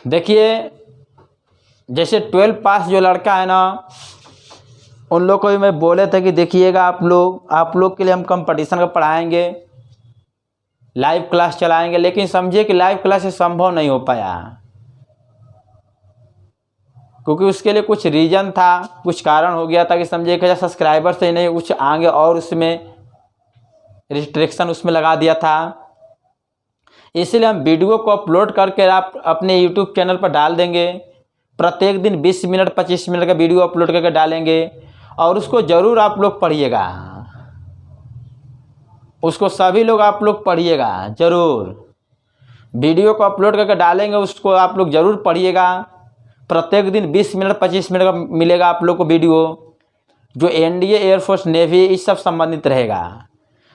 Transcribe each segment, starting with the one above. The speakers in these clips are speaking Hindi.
देखिए जैसे 12 पास जो लड़का है ना, उन लोग को भी मैं बोले थे कि देखिएगा आप लोग के लिए हम कंपटीशन का पढ़ाएंगे, लाइव क्लास चलाएंगे, लेकिन समझिए कि लाइव क्लास से संभव नहीं हो पाया क्योंकि उसके लिए कुछ रीज़न था, कुछ कारण हो गया था कि समझिए कि सब्सक्राइबर से नहीं कुछ आगे और उसमें रिस्ट्रिक्शन उसमें लगा दिया था। इसलिए हम वीडियो को अपलोड करके आप अपने यूट्यूब चैनल पर डाल देंगे। प्रत्येक दिन 20 मिनट 25 मिनट का वीडियो अपलोड करके डालेंगे और उसको ज़रूर आप लोग पढ़िएगा, उसको सभी लोग आप लोग पढ़िएगा ज़रूर। वीडियो को अपलोड करके डालेंगे, उसको आप लोग ज़रूर पढ़िएगा। प्रत्येक दिन 20 मिनट 25 मिनट का मिलेगा आप लोग को वीडियो, जो एनडीए एयरफोर्स नेवी इस सब संबंधित रहेगा।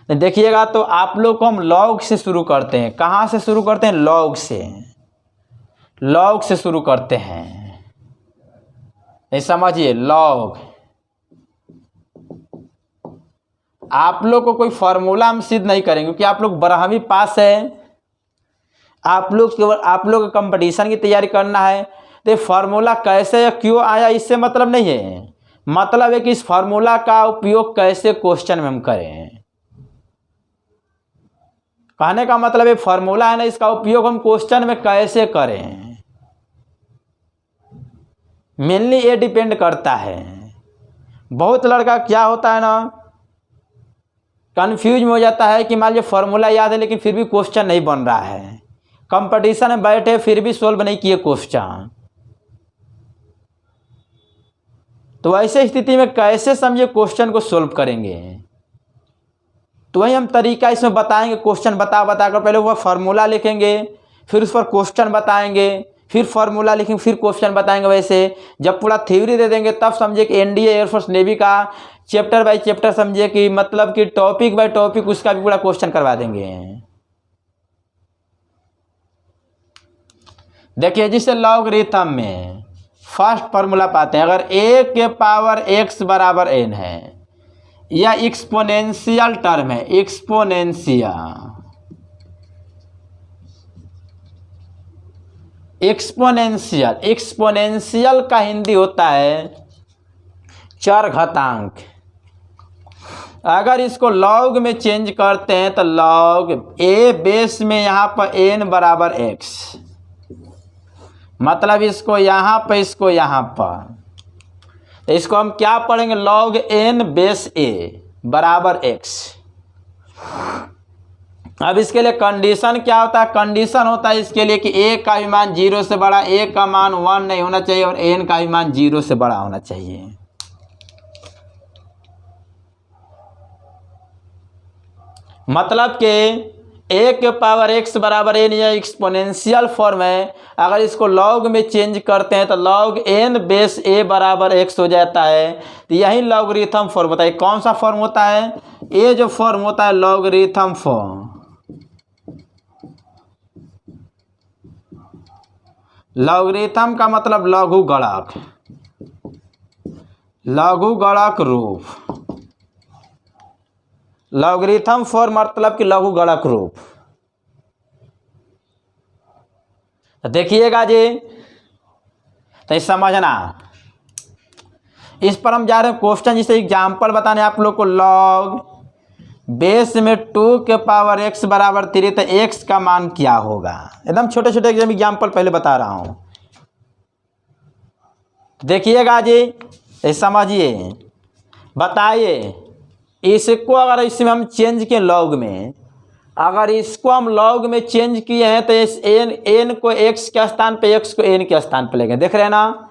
देखिएगा तो आप लोग को हम लॉग से शुरू करते हैं। कहाँ से शुरू करते हैं? लॉग से शुरू करते हैं। नहीं समझिए, लॉग आप लोग को कोई फार्मूला हम सिद्ध नहीं करेंगे क्योंकि आप लोग 12वीं पास है, आप लोग केवल कंपटीशन की तैयारी करना है। तो फार्मूला कैसे या क्यों आया इससे मतलब नहीं है, मतलब है कि इस फार्मूला का उपयोग कैसे क्वेश्चन में हम करें। कहने का मतलब ये फार्मूला है ना, इसका उपयोग हम क्वेश्चन में कैसे करें, मेनली ये डिपेंड करता है। बहुत लड़का क्या होता है ना, कंफ्यूज में हो जाता है कि मान लीजिए फार्मूला याद है लेकिन फिर भी क्वेश्चन नहीं बन रहा है, कंपटीशन में बैठे फिर भी सोल्व नहीं किए क्वेश्चन। तो ऐसे स्थिति में कैसे समझे क्वेश्चन को सोल्व करेंगे, तो वही हम तरीका इसमें बताएंगे। क्वेश्चन बता कर पहले वो फार्मूला लिखेंगे, फिर उस पर क्वेश्चन बताएंगे, फिर फार्मूला लिखेंगे, फिर क्वेश्चन बताएंगे। वैसे जब पूरा थ्योरी दे देंगे तब समझे कि एनडीए एयरफोर्स नेवी का चैप्टर बाय चैप्टर समझिए कि मतलब कि टॉपिक बाय टॉपिक उसका भी पूरा क्वेश्चन करवा देंगे। देखिए जिससे लॉगरिथम में फर्स्ट फार्मूला पाते हैं, अगर a के पावर x बराबर n है या एक्सपोनेंशियल टर्म है, एक्सपोनेंशियल का हिंदी होता है चरघातांक। अगर इसको लॉग में चेंज करते हैं तो लॉग a बेस में यहाँ पर n बराबर x, मतलब इसको यहाँ पर इसको यहाँ पर, तो इसको हम क्या पढ़ेंगे? लॉग n बेस a बराबर x। अब इसके लिए कंडीशन क्या होता है? कंडीशन होता है इसके लिए कि a का भी मान 0 से बड़ा, a का मान 1 नहीं होना चाहिए और n का भी मान 0 से बड़ा होना चाहिए। मतलब कि a के पावर x बराबर n या एक्सपोनेंशियल फॉर्म है, अगर इसको लॉग में चेंज करते हैं तो लॉग n बेस a बराबर x हो जाता है। तो यही लॉगरिथम फॉर्म होता है। कौन सा फॉर्म होता है? ये जो फॉर्म होता है लॉगरिथम फॉर्म। लॉगरिथम का मतलब लघु गणक, लघु गणक रूप। लॉगरिथम फॉर्म मतलब कि लघु गणक रूप। तो देखिएगा जी, तो समझना, इस पर हम जा रहे हैं क्वेश्चन। जिसे एग्जाम्पल बताने आप लोग को, लॉग बेस में 2 के पावर x बराबर 3, तो x का मान क्या होगा? एकदम छोटे छोटे एग्जाम्पल पहले बता रहा हूं, देखिएगा जी, समझिए, बताइए। इसको अगर इसमें हम चेंज किए लॉग में, अगर इसको हम लॉग में चेंज किए हैं तो इस n को x के स्थान पे, x को n के स्थान पे लेंगे। देख रहे हैं ना,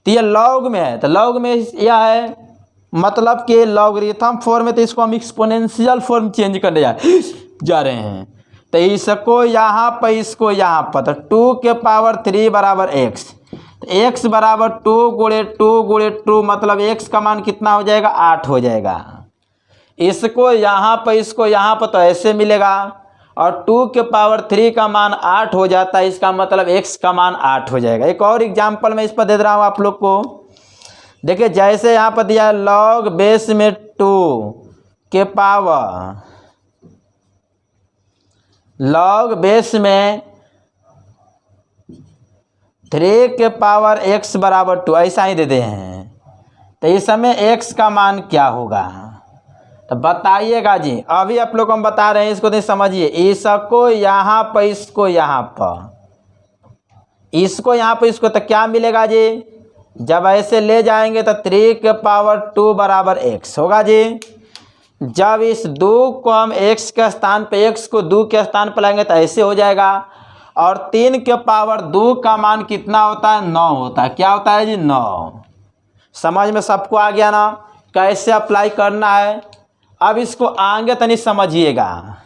तो ये लॉग में है, तो लॉग में यह है मतलब कि लॉगरिथम फॉर्म में, तो इसको हम एक्सपोनेंशियल फॉर्म चेंज करने जा रहे हैं। तो इसको यहाँ पर, इसको यहाँ पर, तो 2 के पावर 3 बराबर x, तो x बराबर 2 गुणे 2 मतलब x का मान कितना हो जाएगा? 8 हो जाएगा। इसको यहाँ पर, इसको यहाँ पर, तो ऐसे मिलेगा, और 2 के पावर 3 का मान 8 हो जाता है, इसका मतलब x का मान 8 हो जाएगा। एक और एग्जाम्पल मैं इस पर दे रहा हूँ आप लोग को। देखिए जैसे यहाँ पर दिया है लॉग बेस में 2 के पावर, लॉग बेस में 3 के पावर x बराबर 2 ऐसा ही देते हैं। तो इस समय x का मान क्या होगा, तो बताइएगा जी। अभी आप लोग को हम बता रहे हैं, इसको तो समझिए। इसको यहाँ पर, इसको यहाँ पर, इसको यहाँ पर, इसको, तो क्या मिलेगा जी, जब ऐसे ले जाएंगे तो 3 के पावर 2 बराबर x होगा जी। जब इस 2 को हम x के स्थान पे, x को 2 के स्थान पर लाएंगे तो ऐसे हो जाएगा। और 3 के पावर 2 का मान कितना होता है, 9 होता है। क्या होता है जी, 9। समझ में सबको आ गया ना कैसे अप्लाई करना है। अब इसको आगे तनी समझिएगा।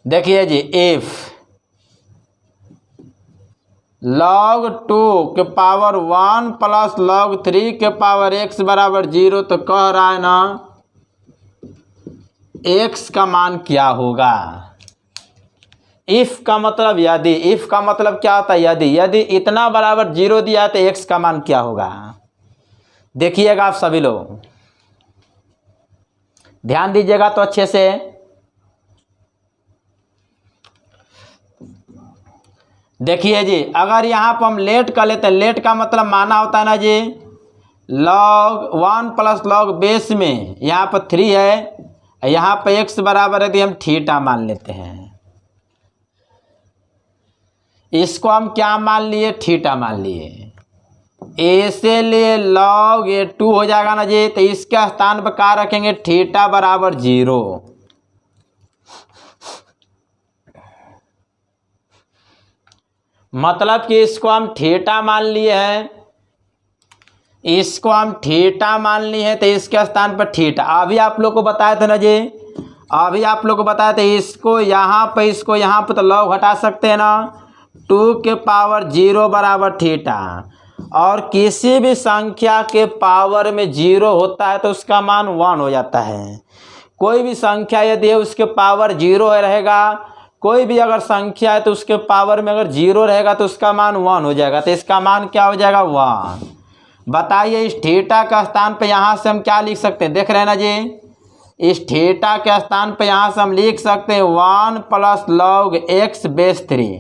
देखिए जी, इफ log 2 के पावर 1 प्लस log 3 के पावर x बराबर 0, तो कह रहा है ना x का मान क्या होगा। इफ का मतलब यदि, इफ का मतलब क्या होता है, यदि। यदि इतना बराबर 0 दिया है तो x का मान क्या होगा। देखिएगा आप सभी लोग, ध्यान दीजिएगा तो अच्छे से। देखिए जी, अगर यहाँ पर हम लेट कर लेते हैं, लेट का मतलब माना होता है ना जी, log 1 प्लस log बेस में यहाँ पर 3 है, यहाँ पर x बराबर है, तो हम थीटा मान लेते हैं। इसको हम क्या मान लिए, थीटा मान लिए। ए से लिए log 2 हो जाएगा ना जी, तो इसके स्थान पर क्या रखेंगे, थीटा बराबर 0। मतलब कि इसको हम थीटा मान लिए हैं, इसको हम थीटा मान लिए हैं, तो इसके स्थान पर थीटा। अभी आप लोग को बताया था ना जी, अभी आप लोग को बताया था, इसको यहाँ पर, इसको यहाँ पर, तो लॉग हटा सकते हैं ना। 2 के पावर 0 बराबर थीटा। और किसी भी संख्या के पावर में 0 होता है तो उसका मान 1 हो जाता है। कोई भी संख्या यदि है उसके पावर 0 रहेगा, कोई भी अगर संख्या है तो उसके पावर में अगर 0 रहेगा तो उसका मान 1 हो जाएगा। तो इसका मान क्या हो जाएगा, 1। बताइए, इस थीटा का स्थान पे यहाँ से हम क्या लिख सकते हैं, देख रहे हैं ना जी। इस थीटा के स्थान पे यहाँ से हम लिख सकते हैं 1 plus log x base 3।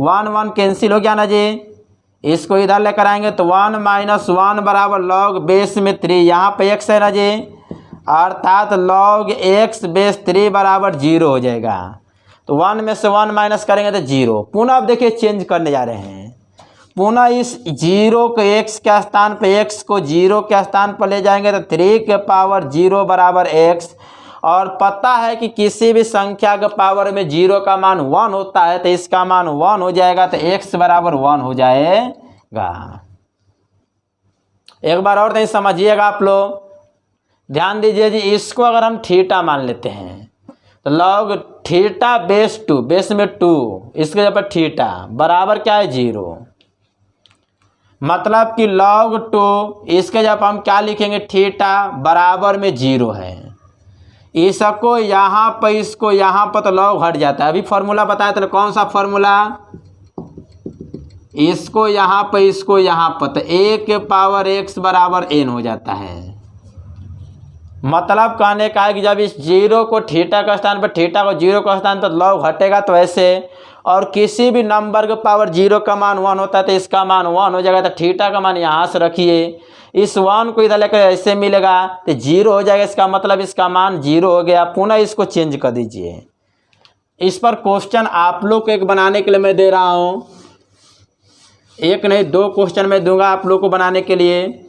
1 1 cancel हो गया ना जी। इसको इधर लेकर आएंगे तो 1 माइनस 1 बराबर log बेस में 3, यहाँ पे x है ना जी, अर्थात log x बेस 3 बराबर 0 हो जाएगा। तो 1 में से 1 माइनस करेंगे तो 0। पुनः अब देखिए चेंज करने जा रहे हैं। पुनः इस 0 को x के स्थान पे, x को 0 के स्थान पर ले जाएंगे तो 3 के पावर 0 बराबर x। और पता है कि किसी भी संख्या के पावर में 0 का मान 1 होता है, तो इसका मान 1 हो जाएगा, तो x बराबर 1 हो जाएगा। एक बार और नहीं समझिएगा आप लोग, ध्यान दीजिए जी। इसको अगर हम थीटा मान लेते हैं तो log थीटा बेस 2, बेस में 2, इसके जगह पर थीटा बराबर क्या है, 0। मतलब कि log 2, इसके जब हम क्या लिखेंगे, थीटा बराबर में 0 है। इसको यहाँ पर, इसको यहाँ पर, तो log हट जाता है। अभी फॉर्मूला बताया था, कौन सा फॉर्मूला, इसको यहाँ पर, इसको यहाँ पर, तो a के पावर x बराबर n हो जाता है। मतलब कहने का है कि जब इस 0 को थीटा का स्थान पर, थीटा को 0 का स्थान पर, log हटेगा तो ऐसे। और किसी भी नंबर के पावर 0 का मान 1 होता है तो इसका मान 1 हो जाएगा। तो थीटा का मान यहाँ से रखिए, इस 1 को इधर लेकर ऐसे मिलेगा तो 0 हो जाएगा। इसका मतलब इसका मान 0 हो गया। पुनः इसको चेंज कर दीजिए। इस पर क्वेश्चन आप लोग को एक बनाने के लिए मैं दे रहा हूँ, एक नहीं 2 क्वेश्चन मैं दूंगा आप लोग को बनाने के लिए।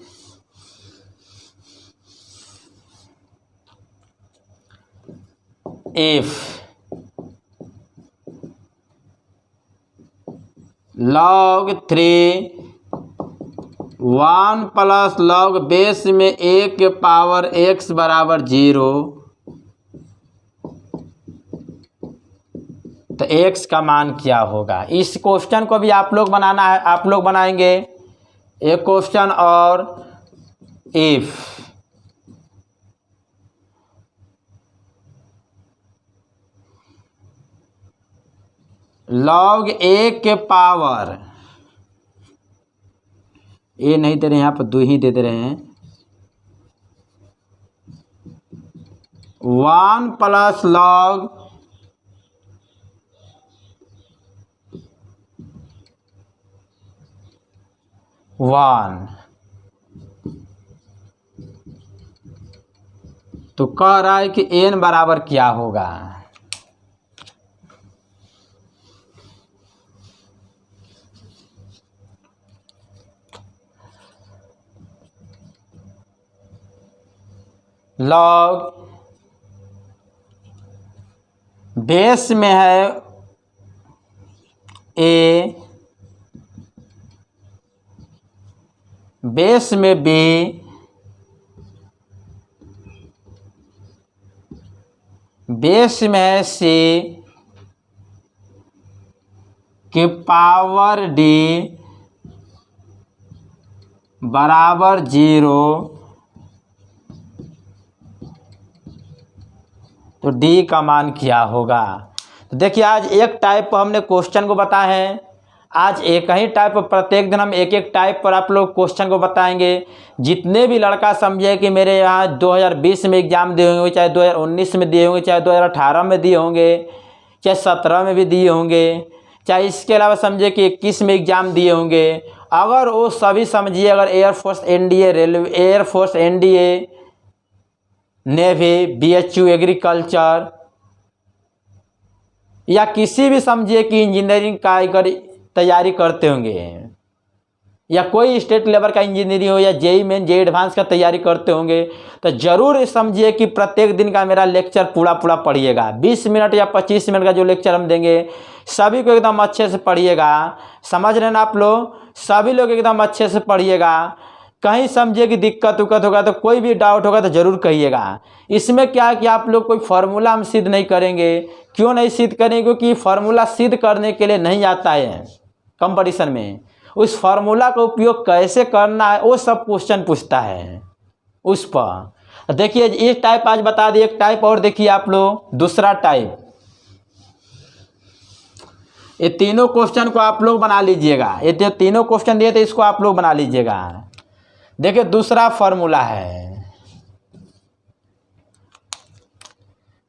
If log 3 1 plus log base में a के पावर x बराबर 0, तो x का मान क्या होगा। इस क्वेश्चन को भी आप लोग बनाना है, आप लोग बनाएंगे एक क्वेश्चन। और इफ लॉग ए के पावर, ए नहीं दे रहे हैं यहाँ पर, 2 ही दे रहे हैं, 1 प्लस लॉग वन। तो कह रहा है कि n बराबर क्या होगा। लॉग बेस में है a, बेस में b, बेस में है c के पावर d बराबर 0। तो d का मान क्या होगा। तो देखिए आज एक टाइप पर हमने क्वेश्चन को बताया है। आज एक ही टाइप पर प्रत्येक दिन हम एक एक टाइप पर आप लोग क्वेश्चन को बताएंगे। जितने भी लड़का समझे कि मेरे यहाँ 2020 में एग्ज़ाम दिए होंगे, चाहे 2019 में दिए होंगे, चाहे 2018 में दिए होंगे, चाहे 17 में भी दिए होंगे, चाहे इसके अलावा समझे कि 21 में एग्ज़ाम दिए होंगे, अगर वो सभी समझिए, अगर air force NDA, railway air force NDA, navy, BHU agriculture, या किसी भी समझिए कि इंजीनियरिंग का अगर तैयारी करते होंगे, या कोई स्टेट लेवल का इंजीनियरिंग हो, या जेई मेन जेई एडवांस का तैयारी करते होंगे, तो ज़रूर समझिए कि प्रत्येक दिन का मेरा लेक्चर पूरा पढ़िएगा। 20 मिनट या 25 मिनट का जो लेक्चर हम देंगे, सभी को एकदम अच्छे से पढ़िएगा। समझ रहे हैं ना आप लोग, सभी लोग एकदम अच्छे से पढ़िएगा। कहीं समझिए कि दिक्कत उक्कत होगा तो कोई भी डाउट होगा तो ज़रूर कहिएगा। इसमें क्या है कि आप लोग कोई फार्मूला हम सिद्ध नहीं करेंगे। क्यों नहीं सिद्ध करेंगे? क्योंकि फार्मूला सिद्ध करने के लिए नहीं आता है कंपटीशन में। उस फार्मूला का उपयोग कैसे करना है वो सब क्वेश्चन पूछता है उस पर। देखिए ये टाइप आज बता दिए, एक टाइप और देखिए आप लोग, दूसरा टाइप। ये तीनों क्वेश्चन को आप लोग बना लीजिएगा। ये जो तीनों क्वेश्चन दिए थे इसको आप लोग बना लीजिएगा। देखिए दूसरा फार्मूला है,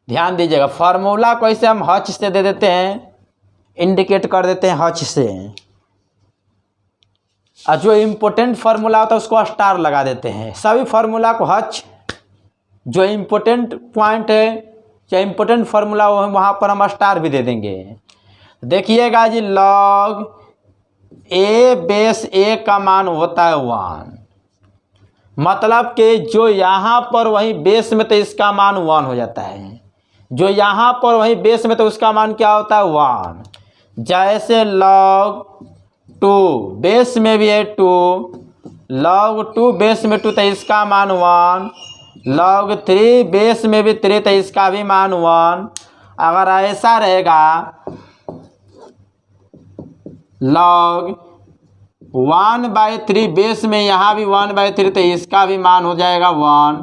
ध्यान दीजिएगा। फार्मूला को ऐसे हम हच से दे देते हैं, इंडिकेट कर देते हैं हच से, और जो इम्पोर्टेंट फार्मूला होता है उसको स्टार लगा देते हैं। सभी फार्मूला को हच, जो इम्पोर्टेंट पॉइंट है चाहे इम्पोर्टेंट फार्मूला हो वहाँ पर हम स्टार भी दे देंगे। देखिएगा जी, लॉग ए बेस ए का मान होता है 1, मतलब कि जो यहाँ पर वही बेस में तो इसका मान 1 हो जाता है, जो यहाँ पर वही बेस में तो उसका मान क्या होता है 1। जैसे log 2 बेस में भी है 2, log 2 बेस में 2 तो इसका मान 1, log 3 बेस में भी 3 तो इसका भी मान 1। अगर ऐसा रहेगा log 1/3 बेस में यहाँ भी 1/3 तो इसका भी मान हो जाएगा 1।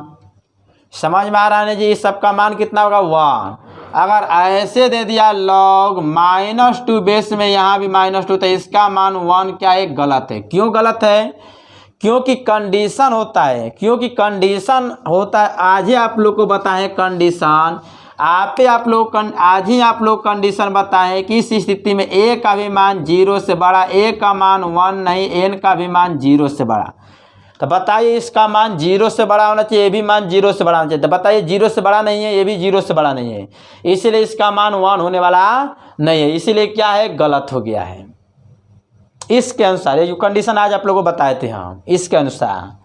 समझ में आ रहा है जी, इस सब का मान कितना होगा 1। अगर ऐसे दे दिया log -2 बेस में यहाँ भी -2 तो इसका मान 1 क्या है? गलत है। क्यों गलत है? क्योंकि कंडीशन होता है, क्योंकि कंडीशन होता है। आज ही आप लोग को बताएं कंडीशन, आप लोग आज ही आप लोग कंडीशन बताएं कि इस स्थिति में a का भी मान 0 से बड़ा, a का मान 1 नहीं, n का भी मान 0 से बड़ा। तो बताइए इसका मान 0 से बड़ा होना चाहिए, ये भी मान 0 से बड़ा होना चाहिए। तो बताइए 0 से बड़ा नहीं है, ये भी 0 से बड़ा नहीं है, इसलिए इसका मान 1 होने वाला नहीं है। इसीलिए क्या है? गलत हो गया है। इसके अनुसार ये जो कंडीशन आज आप लोगों को बताए थे हम, इसके अनुसार।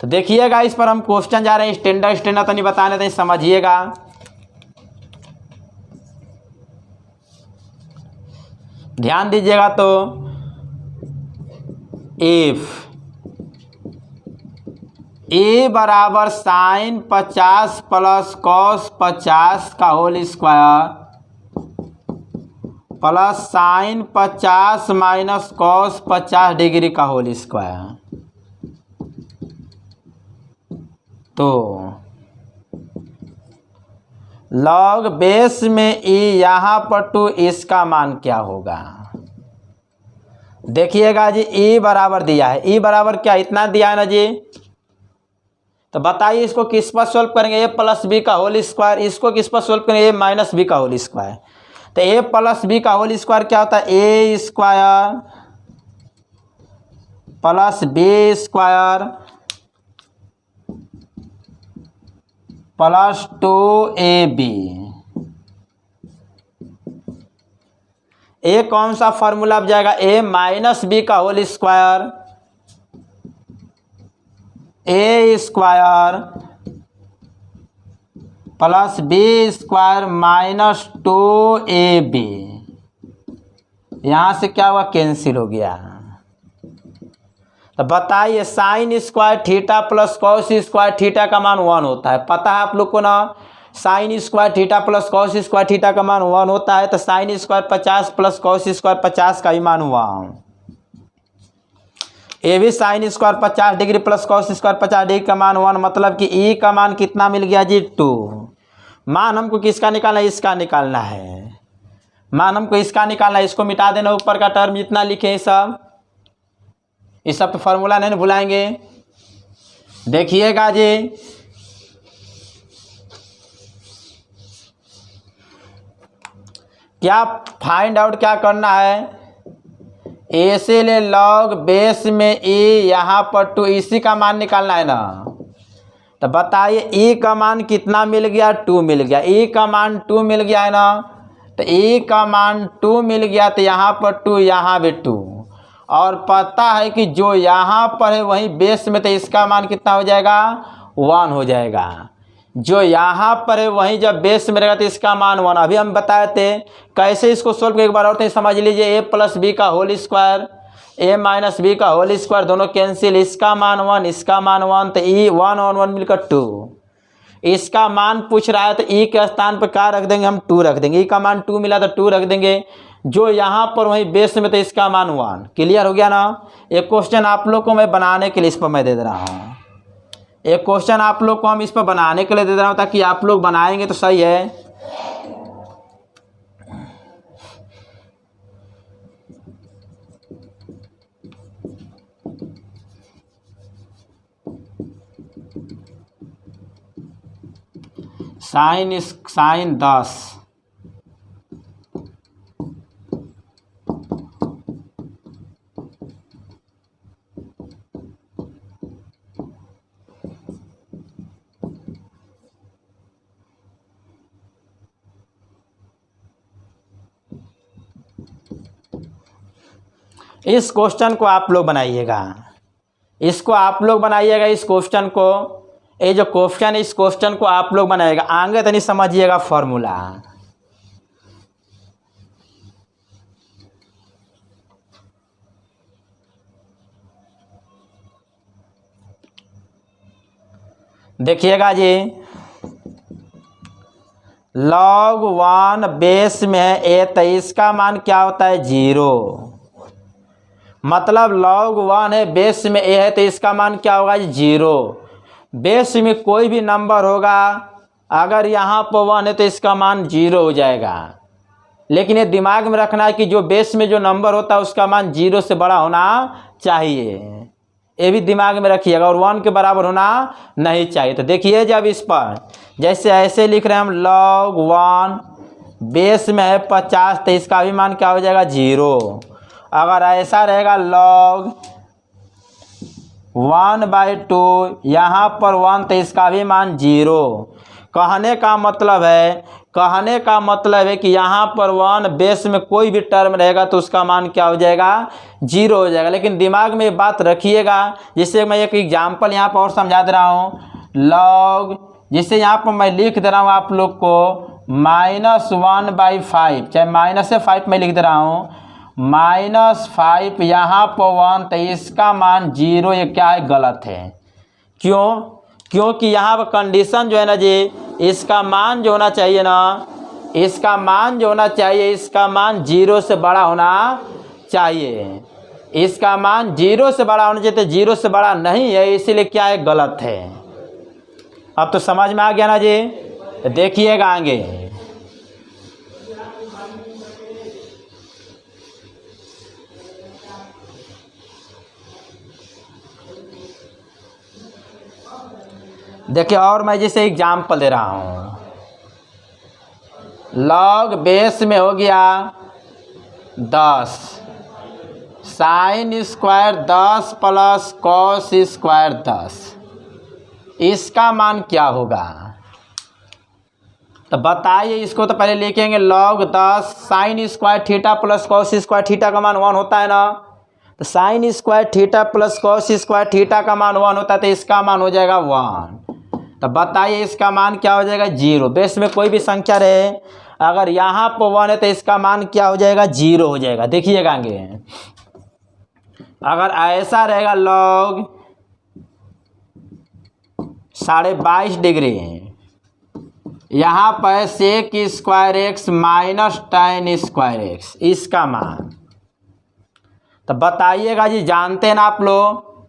तो देखिएगा इस पर हम क्वेश्चन जा रहे हैं, स्टैंडर्ड तो नहीं बताने थे, समझिएगा। ध्यान दीजिएगा। तो इफ a बराबर sin 50 प्लस cos 50 का whole square plus sin 50 minus cos 50 degree का होल स्क्वायर, तो लॉग बेस में ई यहाँ पर 2, इसका मान क्या होगा? देखिएगा जी, ई बराबर दिया है, ई बराबर क्या इतना दिया है ना जी। तो बताइए इसको किस पर सोल्व करेंगे? ए प्लस बी का होल स्क्वायर। इसको किस पर सोल्व करेंगे? ए माइनस बी का होल स्क्वायर। तो ए प्लस बी का होल स्क्वायर क्या होता है? A square plus B square plus 2ab। ए कौन सा फॉर्मूला अब जाएगा? ए माइनस बी का whole square, A square plus B square minus 2ab। यहाँ से क्या हुआ? कैंसिल हो गया। तो बताइए sine square theta plus cos square theta का मान 1 होता है, पता है आप लोग को ना। Sine square theta plus cos square theta का मान 1 होता है। तो sine square 50 plus cos square 50 का ही मान हुआ। ये भी sine square 50 degree plus cos square 50 degree का मान 1, मतलब कि ई का मान कितना मिल गया जी? 2। मान हमको किसका निकालना है? इसका निकालना है। मान हमको इसका निकालना है। इसको मिटा देना, ऊपर का टर्म जितना लिखे सब, इस सब पे फॉर्मूला नहीं भुलाएंगे। देखिएगा जी, क्या फाइंड आउट क्या करना है? ए से ले लॉग बेस में ई यहाँ पर 2, इसी का मान निकालना है ना। तो बताइए ई का मान कितना मिल गया? 2 मिल गया। ई का मान 2 मिल गया है ना। तो ई का मान 2 मिल गया, तो यहाँ पर 2, यहाँ भी 2। और पता है कि जो यहाँ पर है वहीं बेस में, तो इसका मान कितना हो जाएगा? 1 हो जाएगा। जो यहाँ पर है वहीं जब बेस में रहेगा तो इसका मान 1। अभी हम बताए थे कैसे इसको सोल्व कर, एक बार और तो समझ लीजिए। ए प्लस बी का होल स्क्वायर, ए माइनस बी का होल स्क्वायर, दोनों कैंसिल, इसका मान 1, इसका मान 1, तो ई 1 और 1 मिलकर 2। इसका मान पूछ रहा है तो ई के स्थान पर क्या रख देंगे? हम 2 रख देंगे। ई का मान 2 मिला तो 2 रख देंगे। जो यहाँ पर वहीं बेस में, तो इसका मान 1। क्लियर हो गया ना। एक क्वेश्चन आप लोग को मैं बनाने के लिए इस पर मैं दे रहा हूँ। एक क्वेश्चन आप लोग को हम इस पर बनाने के लिए दे रहा हूँ, ताकि आप लोग बनाएंगे तो सही है। साइन 10 इस क्वेश्चन को आप लोग बनाइएगा। इसको आप लोग बनाइएगा, इस क्वेश्चन को। ये जो क्वेश्चन है, इस क्वेश्चन को आप लोग बनाइएगा। आगे तो नहीं समझिएगा फॉर्मूला। देखिएगा जी, log 1 बेस में है ए, तो इसका मान क्या होता है? 0। मतलब log 1 है, बेस में ए है, तो इसका मान क्या होगा? 0। बेस में कोई भी नंबर होगा, अगर यहाँ पर 1 है तो इसका मान 0 हो जाएगा। लेकिन ये दिमाग में रखना है कि जो बेस में जो नंबर होता है उसका मान 0 से बड़ा होना चाहिए। ये भी दिमाग में रखिएगा, और 1 के बराबर होना नहीं चाहिए। तो देखिए जब इस पर जैसे ऐसे लिख रहे हैं हम, log 1 बेस में है 50, तो इसका भी मान क्या हो जाएगा? 0। अगर ऐसा रहेगा log 1/2, यहाँ पर 1, तो इसका भी मान 0। कहने का मतलब है कि यहाँ पर 1 बेस में कोई भी टर्म रहेगा तो उसका मान क्या हो जाएगा? 0 हो जाएगा। लेकिन दिमाग में ये बात रखिएगा। जिससे मैं एक एग्जाम्पल यहाँ पर और समझा दे रहा हूँ। log, जिससे यहाँ पर मैं लिख दे रहा हूँ आप लोग को -1/5, चाहे -5 मैं लिख दे रहा हूँ, -5 यहाँ पर 1, तो इसका मान 0। ये क्या है? गलत है। क्यों? क्योंकि यहाँ पर कंडीशन जो है ना जी, इसका मान जो होना चाहिए ना, इसका मान 0 से बड़ा होना चाहिए। इसका मान 0 से बड़ा होना चाहिए, तो 0 से बड़ा नहीं है, इसीलिए क्या है? गलत है। अब तो समझ में आ गया ना जी। तो देखिएगा आगे। देखिए, और मैं जैसे एग्जाम्पल दे रहा हूँ, लॉग बेस में हो गया 10, sine square 10 plus cos square 10, इसका मान क्या होगा? तो बताइए। इसको तो पहले लिखेंगे log 10 sine square theta plus cos square theta का मान 1 होता है ना। तो sine square theta plus cos square theta का मान 1 होता है, तो इसका मान हो जाएगा 1। तो बताइए इसका मान क्या हो जाएगा? 0। बेस में कोई भी संख्या रहे, अगर यहाँ पर 1 है तो इसका मान क्या हो जाएगा? 0 हो जाएगा। देखिएगा आगे, अगर ऐसा रहेगा लॉग 22.5 डिग्री, यहाँ पर sec square x minus tan square x, इसका मान। तो बताइएगा जी, जानते हैं ना आप लोग,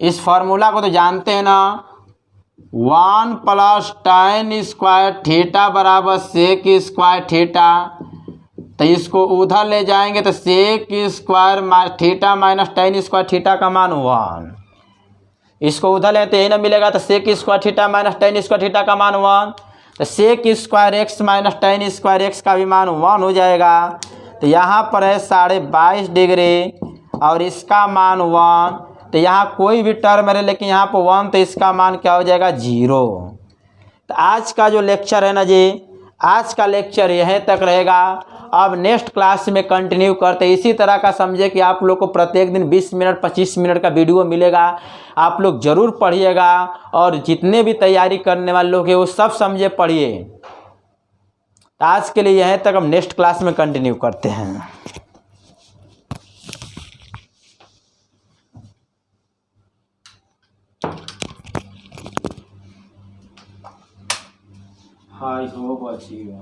इस फॉर्मूला को तो जानते हैं ना, 1 प्लस tan स्क्वायर थीटा बराबर सेक स्क्वायर थीटा। तो इसको उधर ले जाएंगे तो sec square theta minus tan square theta का मान 1। इसको उधर लेते यही ना मिलेगा, तो sec square theta minus tan square theta का मान 1। तो sec square x minus tan square x का भी मान 1 हो जाएगा। तो यहाँ पर है 22.5 डिग्री और इसका मान 1। तो यहाँ कोई भी टर्म है लेकिन यहाँ पर 1, तो इसका मान क्या हो जाएगा? 0। तो आज का जो लेक्चर है ना जी, आज का लेक्चर यहीं तक रहेगा। अब नेक्स्ट क्लास में कंटिन्यू करते हैं। इसी तरह का समझे कि आप लोग को प्रत्येक दिन 20 मिनट 25 मिनट का वीडियो मिलेगा, आप लोग ज़रूर पढ़िएगा। और जितने भी तैयारी करने वाले लोग हैं वो सब समझे पढ़िए। आज के लिए यहीं तक, हम नेक्स्ट क्लास में कंटिन्यू करते हैं। हाय हो बचिए।